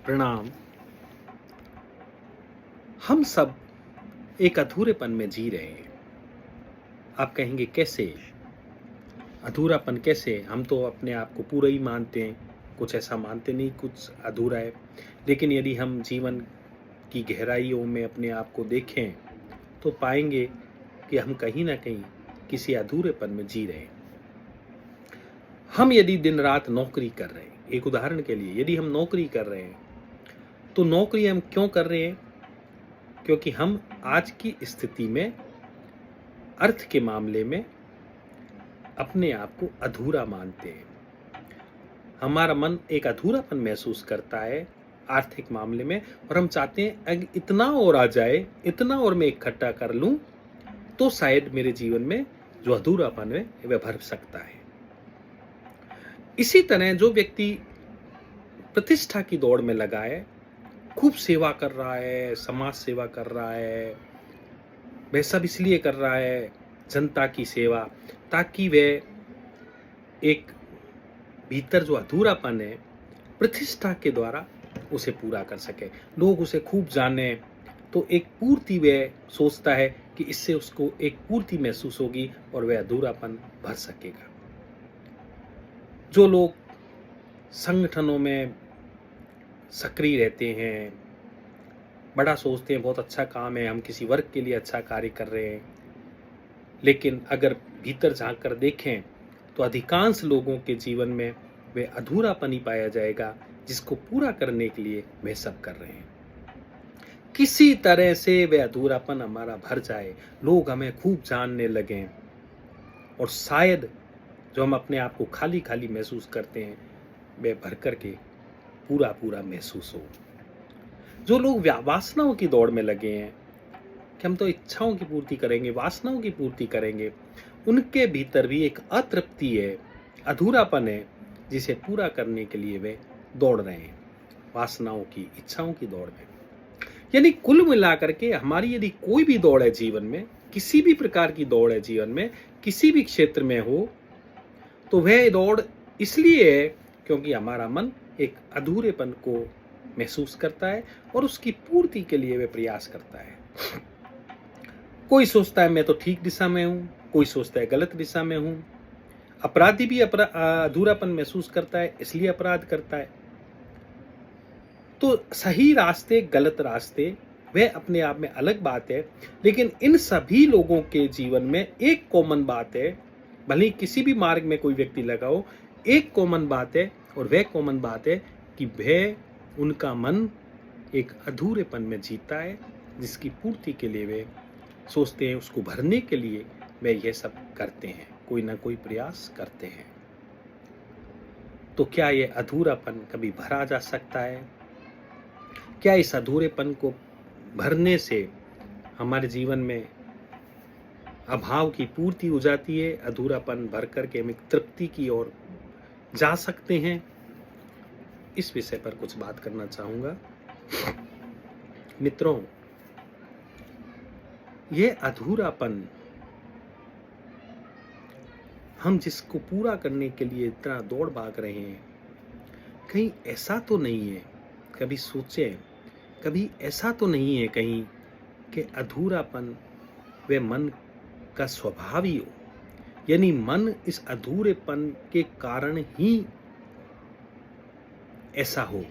प्रणाम। हम सब एक अधूरेपन में जी रहे हैं। आप कहेंगे कैसे? अधूरापन कैसे? हम तो अपने आप को पूरा ही मानते हैं, कुछ ऐसा मानते नहीं, कुछ अधूरा है। लेकिन यदि हम जीवन की गहराइयों में अपने आप को देखें, तो पाएंगे कि हम कहीं ना कहीं किसी अधूरेपन में जी रहे हैं। हम यदि दिन रात नौकरी कर रहे हैं, एक उदाहरण के लिए, यदि हम नौकरी कर रहे हैं, तो नौकरी हम क्यों कर रहे हैं? क्योंकि हम आज की स्थिति में अर्थ के मामले में अपने आप को अधूरा मानते हैं। हमारा मन एक अधूरापन महसूस करता है आर्थिक मामले में, और हम चाहते हैं अगर इतना और आ जाए, इतना और मैं इकट्ठा कर लूं, तो शायद मेरे जीवन में जो अधूरापन है वह भर सकता है। इसी तरह जो व्यक्ति प्रतिष्ठा की दौड़ में लगा है, खूब सेवा कर रहा है, समाज सेवा कर रहा है, वह सब इसलिए कर रहा है, जनता की सेवा, ताकि वह एक भीतर जो अधूरापन है प्रतिष्ठा के द्वारा उसे पूरा कर सके, लोग उसे खूब जाने, तो एक पूर्ति वह सोचता है कि इससे उसको एक पूर्ति महसूस होगी और वह अधूरापन भर सकेगा। जो लोग संगठनों में सक्रिय रहते हैं, बड़ा सोचते हैं बहुत अच्छा काम है, हम किसी वर्ग के लिए अच्छा कार्य कर रहे हैं, लेकिन अगर भीतर झांक कर देखें तो अधिकांश लोगों के जीवन में वे अधूरापन ही पाया जाएगा, जिसको पूरा करने के लिए वे सब कर रहे हैं। किसी तरह से वे अधूरापन हमारा भर जाए, लोग हमें खूब जानने लगें, और शायद जो हम अपने आप को खाली खाली महसूस करते हैं वे भर करके पूरा पूरा महसूस हो। जो लोग वासनाओं की दौड़ में लगे हैं कि हम तो इच्छाओं की पूर्ति करेंगे, वासनाओं की पूर्ति करेंगे, उनके भीतर भी एक अतृप्ति है, अधूरापन है, जिसे पूरा करने के लिए वे दौड़ रहे हैं, वासनाओं की, इच्छाओं की दौड़ में। यानी कुल मिलाकर के हमारी यदि कोई भी दौड़ है जीवन में, किसी भी प्रकार की दौड़ है जीवन में, किसी भी क्षेत्र में हो, तो वह दौड़ इसलिए है क्योंकि हमारा मन एक अधूरेपन को महसूस करता है और उसकी पूर्ति के लिए वह प्रयास करता है। कोई सोचता है मैं तो ठीक दिशा में हूं, कोई सोचता है गलत दिशा में हूं। अपराधी भी अधूरापन महसूस करता है, इसलिए अपराध करता है। तो सही रास्ते, गलत रास्ते, वह अपने आप में अलग बात है, लेकिन इन सभी लोगों के जीवन में एक कॉमन बात है। भले ही किसी भी मार्ग में कोई व्यक्ति लगा हो, एक कॉमन बात है, और वह कॉमन बात है कि वह, उनका मन एक अधूरेपन में जीता है, जिसकी पूर्ति के लिए वे सोचते हैं, उसको भरने के लिए वे यह सब करते हैं, कोई ना कोई प्रयास करते हैं। तो क्या यह अधूरापन कभी भरा जा सकता है? क्या इस अधूरेपन को भरने से हमारे जीवन में अभाव की पूर्ति हो जाती है? अधूरापन भर करके हम एक तृप्ति की ओर जा सकते हैं? इस विषय पर कुछ बात करना चाहूंगा। मित्रों, यह अधूरापन हम जिसको पूरा करने के लिए इतना दौड़ भाग रहे हैं, कहीं ऐसा तो नहीं है, कभी सोचें, कभी ऐसा तो नहीं है कहीं कि अधूरापन वे मन का स्वभाव ही हो, यानी मन इस अधूरेपन के कारण ही ऐसा हो।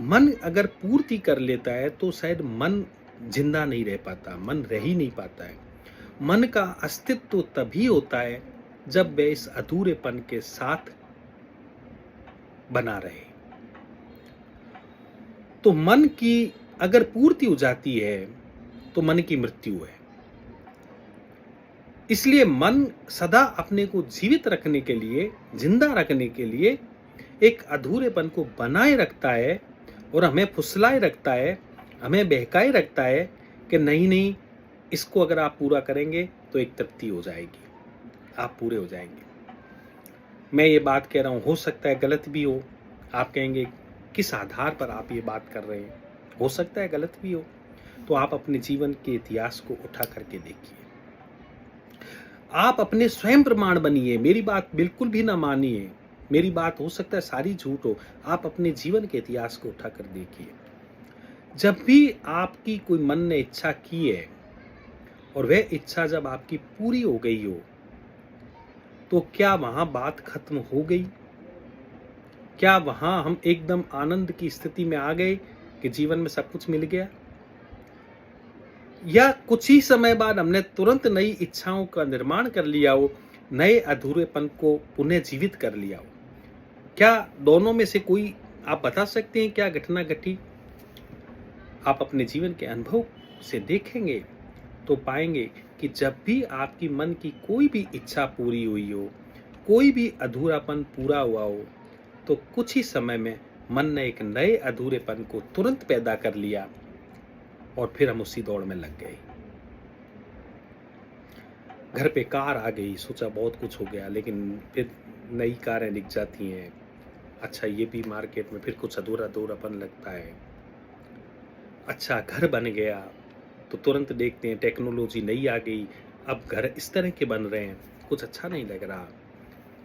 मन अगर पूर्ति कर लेता है तो शायद मन जिंदा नहीं रह पाता, मन रह ही नहीं पाता है। मन का अस्तित्व तभी होता है जब वह इस अधूरेपन के साथ बना रहे। तो मन की अगर पूर्ति हो जाती है तो मन की मृत्यु है। इसलिए मन सदा अपने को जीवित रखने के लिए, जिंदा रखने के लिए एक अधूरेपन को बनाए रखता है, और हमें फुसलाए रखता है, हमें बहकाए रखता है कि नहीं नहीं, इसको अगर आप पूरा करेंगे तो एक तृप्ति हो जाएगी, आप पूरे हो जाएंगे। मैं ये बात कह रहा हूँ, हो सकता है गलत भी हो। आप कहेंगे किस आधार पर आप ये बात कर रहे हैं? हो सकता है गलत भी हो, तो आप अपने जीवन के इतिहास को उठा करके देखिए, आप अपने स्वयं प्रमाण बनिए। मेरी बात बिल्कुल भी ना मानिए, मेरी बात हो सकता है सारी झूठ हो, आप अपने जीवन के इतिहास को उठाकर देखिए। जब भी आपकी कोई मन ने इच्छा की है और वह इच्छा जब आपकी पूरी हो गई हो, तो क्या वहां बात खत्म हो गई? क्या वहां हम एकदम आनंद की स्थिति में आ गए कि जीवन में सब कुछ मिल गया? या कुछ ही समय बाद हमने तुरंत नई इच्छाओं का निर्माण कर लिया हो, नए अधूरेपन को पुनः जीवित कर लिया हो? क्या दोनों में से कोई आप बता सकते हैं क्या घटना घटी? आप अपने जीवन के अनुभव से देखेंगे तो पाएंगे कि जब भी आपकी मन की कोई भी इच्छा पूरी हुई हो, कोई भी अधूरापन पूरा हुआ हो, तो कुछ ही समय में मन ने एक नए अधूरेपन को तुरंत पैदा कर लिया और फिर हम उसी दौड़ में लग गए। घर पे कार आ गई, सोचा बहुत कुछ हो गया, लेकिन फिर नई कारें दिख जाती हैं। अच्छा, ये भी मार्केट में फिर कुछ अधूरा अधूरापन लगता है। अच्छा, घर बन गया तो तुरंत देखते हैं टेक्नोलॉजी नई आ गई, अब घर इस तरह के बन रहे हैं, कुछ अच्छा नहीं लग रहा,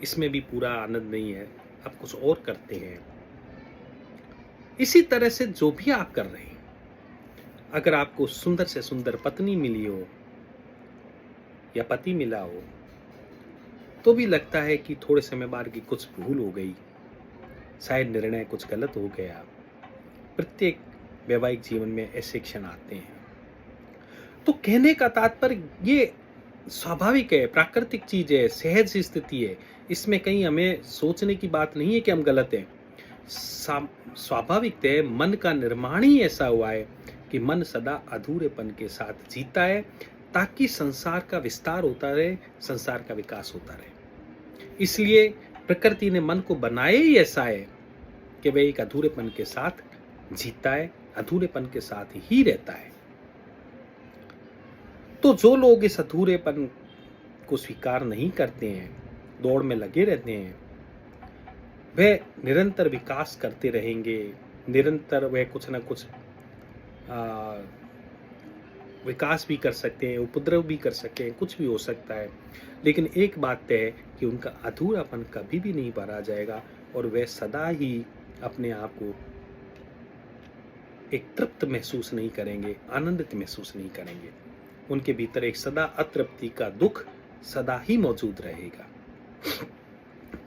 इसमें भी पूरा आनंद नहीं है, अब कुछ और करते हैं। इसी तरह से जो भी आप कर रहे हैं, अगर आपको सुंदर से सुंदर पत्नी मिली हो या पति मिला हो, तो भी लगता है कि थोड़े समय बाद की कुछ भूल हो गई, शायद निर्णय कुछ गलत हो गया। प्रत्येक वैवाहिक जीवन में ऐसे क्षण आते हैं। तो कहने का तात्पर्य ये स्वाभाविक है, प्राकृतिक चीज है, सहज स्थिति है। इसमें कहीं हमें सोचने की बात नहीं है कि हम गलत हैं। स्वाभाविक है, मन का निर्माण ही ऐसा हुआ है कि मन सदा अधूरेपन के साथ जीता है, ताकि संसार का विस्तार होता रहे, संसार का विकास होता रहे। इसलिए प्रकृति ने मन को बनाया ही ऐसा है कि वह एक अधूरेपन के साथ जीता है, अधूरेपन के साथ ही रहता है। तो जो लोग इस अधूरेपन को स्वीकार नहीं करते हैं, दौड़ में लगे रहते हैं, वह निरंतर विकास करते रहेंगे, निरंतर वह कुछ ना कुछ विकास भी कर सकते हैं, उपद्रव भी कर सकते हैं, कुछ भी हो सकता है। लेकिन एक बात तय है कि उनका अधूरापन कभी भी नहीं भरा जाएगा और वह सदा ही अपने आप को एक तृप्त महसूस नहीं करेंगे, आनंदित महसूस नहीं करेंगे। उनके भीतर एक सदा अतृप्ति का दुख सदा ही मौजूद रहेगा।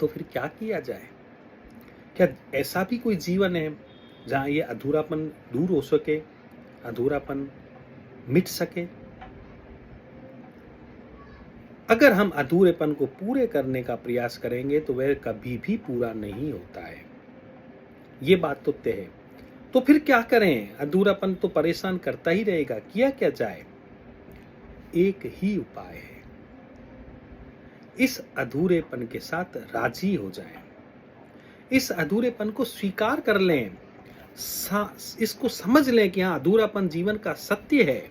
तो फिर क्या किया जाए? क्या ऐसा भी कोई जीवन है जहां ये अधूरापन दूर हो सके, अधूरापन मिट सके? अगर हम अधूरेपन को पूरे करने का प्रयास करेंगे तो वह कभी भी पूरा नहीं होता है, ये बात तो तय है। तो फिर क्या करें? अधूरापन तो परेशान करता ही रहेगा, किया क्या जाए? एक ही उपाय है, इस अधूरेपन के साथ राजी हो जाएं, इस अधूरेपन को स्वीकार कर लें, इसको समझ लें कि हाँ, अधूरापन जीवन का सत्य है,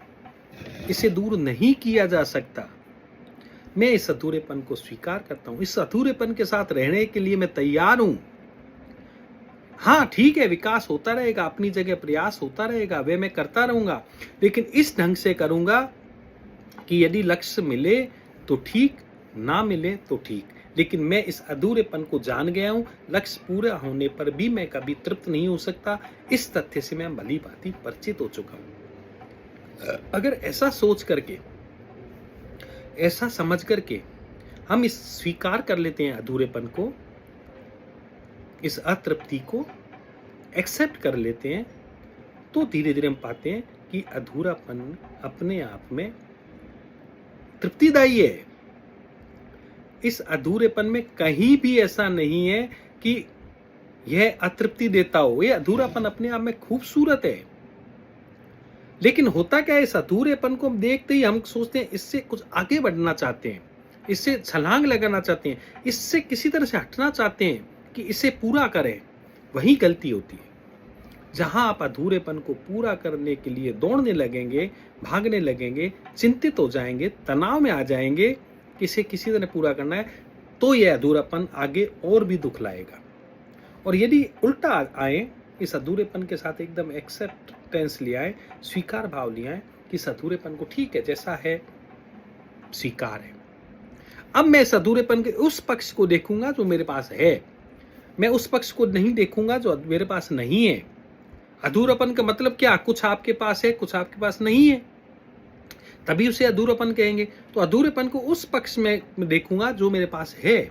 इसे दूर नहीं किया जा सकता। मैं इस अधूरेपन को स्वीकार करता हूं, इस अधूरेपन के साथ रहने के लिए मैं तैयार हूं। हाँ ठीक है, विकास होता रहेगा, अपनी जगह प्रयास होता रहेगा, वे मैं करता रहूंगा, लेकिन इस ढंग से करूंगा कि यदि लक्ष्य मिले तो ठीक, ना मिले तो ठीक, लेकिन मैं इस अधूरेपन को जान गया हूं। लक्ष्य पूरा होने पर भी मैं कभी तृप्त नहीं हो सकता, इस तथ्य से मैं भली भांति परिचित हो चुका हूं। अगर ऐसा सोच करके, ऐसा समझ करके हम इस स्वीकार कर लेते हैं अधूरेपन को, इस अतृप्ति को एक्सेप्ट कर लेते हैं, तो धीरे धीरे हम पाते हैं कि अधूरापन अपने आप में तृप्तिदायी है। इस अधूरेपन में कहीं भी ऐसा नहीं है कि यह अतृप्ति देता हो। यह अधूरापन अपने आप में खूबसूरत है, लेकिन होता क्या है, इस अधूरेपन को हम देखते ही हम सोचते हैं इससे कुछ आगे बढ़ना चाहते हैं, इससे छलांग लगाना चाहते हैं, इससे किसी तरह से हटना चाहते हैं कि इसे पूरा करें। वही गलती होती है। जहां आप अधूरेपन को पूरा करने के लिए दौड़ने लगेंगे, भागने लगेंगे, चिंतित हो जाएंगे, तनाव में आ जाएंगे कि इसे किसी तरह पूरा करना है, तो यह अधूरापन आगे और भी दुख लाएगा। और यदि उल्टा आए, इस अधूरेपन के साथ एकदम एक्सेप्टेंस लिया है, स्वीकार भाव लिया है कि इस अधूरेपन को ठीक है, जैसा है स्वीकार है। अब मैं इस अधूरेपन के उस पक्ष को देखूंगा जो मेरे पास है, मैं उस पक्ष को नहीं देखूंगा जो मेरे पास नहीं है। अधूरापन का मतलब क्या? कुछ आपके पास है, कुछ आपके पास नहीं है, तभी उसे अधूरापन कहेंगे। तो अधूरेपन को उस पक्ष में देखूंगा जो मेरे पास है,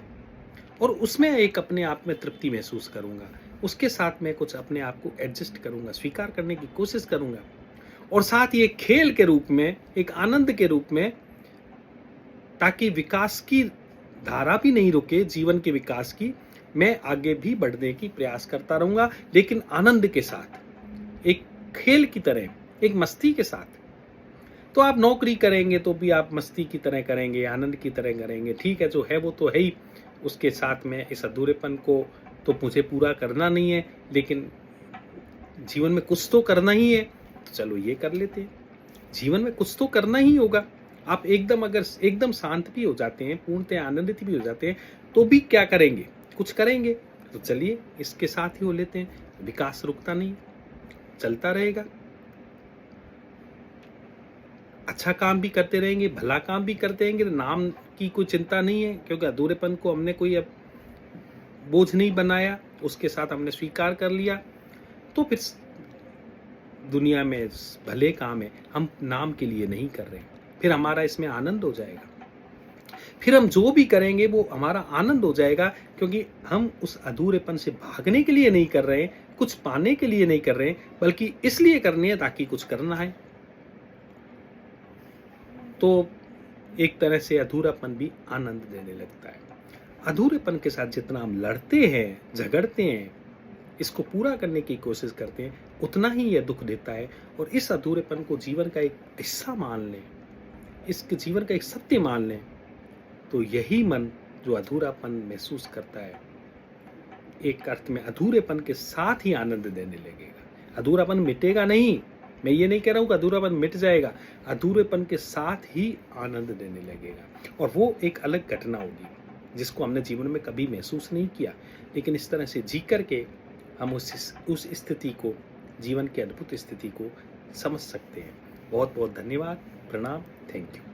और उसमें एक अपने आप में तृप्ति महसूस करूंगा। उसके साथ में कुछ अपने आप को एडजस्ट करूंगा, स्वीकार करने की कोशिश करूंगा, और साथ ही एक खेल के रूप में, एक आनंद के रूप में, ताकि विकास की धारा भी नहीं रुके, जीवन के विकास की, मैं आगे भी बढ़ने की प्रयास करता रहूंगा, लेकिन आनंद के साथ, एक खेल की तरह, एक मस्ती के साथ। तो आप नौकरी करेंगे तो भी आप मस्ती की तरह करेंगे, आनंद की तरह करेंगे, ठीक है, जो है वो तो है ही। उसके साथ में इस अधूरेपन को तो मुझे पूरा करना नहीं है, लेकिन जीवन में कुछ तो करना ही है, तो चलो ये कर लेते हैं। जीवन में कुछ तो करना ही होगा। आप अगर एकदम शांत भी हो जाते हैं, पूर्णतः आनंदित भी हो जाते हैं, तो भी क्या करेंगे? कुछ करेंगे। तो चलिए इसके साथ ही हो लेते हैं। विकास रुकता नहीं, चलता रहेगा। अच्छा काम भी करते रहेंगे, भला काम भी करते रहेंगे, नाम की कोई चिंता नहीं है, क्योंकि अधूरेपन को हमने कोई अब बोझ नहीं बनाया, उसके साथ हमने स्वीकार कर लिया। तो फिर दुनिया में भले काम है, हम नाम के लिए नहीं कर रहे, फिर हमारा इसमें आनंद हो जाएगा। फिर हम जो भी करेंगे वो हमारा आनंद हो जाएगा, क्योंकि हम उस अधूरेपन से भागने के लिए नहीं कर रहे हैं, कुछ पाने के लिए नहीं कर रहे हैं, बल्कि इसलिए करनी है ताकि कुछ करना है। तो एक तरह से अधूरापन भी आनंद देने लगता है। अधूरेपन के साथ जितना हम लड़ते हैं, झगड़ते हैं, इसको पूरा करने की कोशिश करते हैं, उतना ही यह दुख देता है। और इस अधूरेपन को जीवन का एक हिस्सा मान लें, इसके जीवन का एक सत्य मान लें, तो यही मन जो अधूरापन महसूस करता है, एक अर्थ में अधूरेपन के साथ ही आनंद देने लगेगा। अधूरापन मिटेगा नहीं, मैं ये नहीं कह रहा हूँ कि अधूरापन मिट जाएगा, अधूरेपन के साथ ही आनंद देने लगेगा। और वो एक अलग घटना होगी जिसको हमने जीवन में कभी महसूस नहीं किया, लेकिन इस तरह से जी करके हम उस स्थिति को, जीवन की अद्भुत स्थिति को समझ सकते हैं। बहुत बहुत धन्यवाद, प्रणाम, थैंक यू।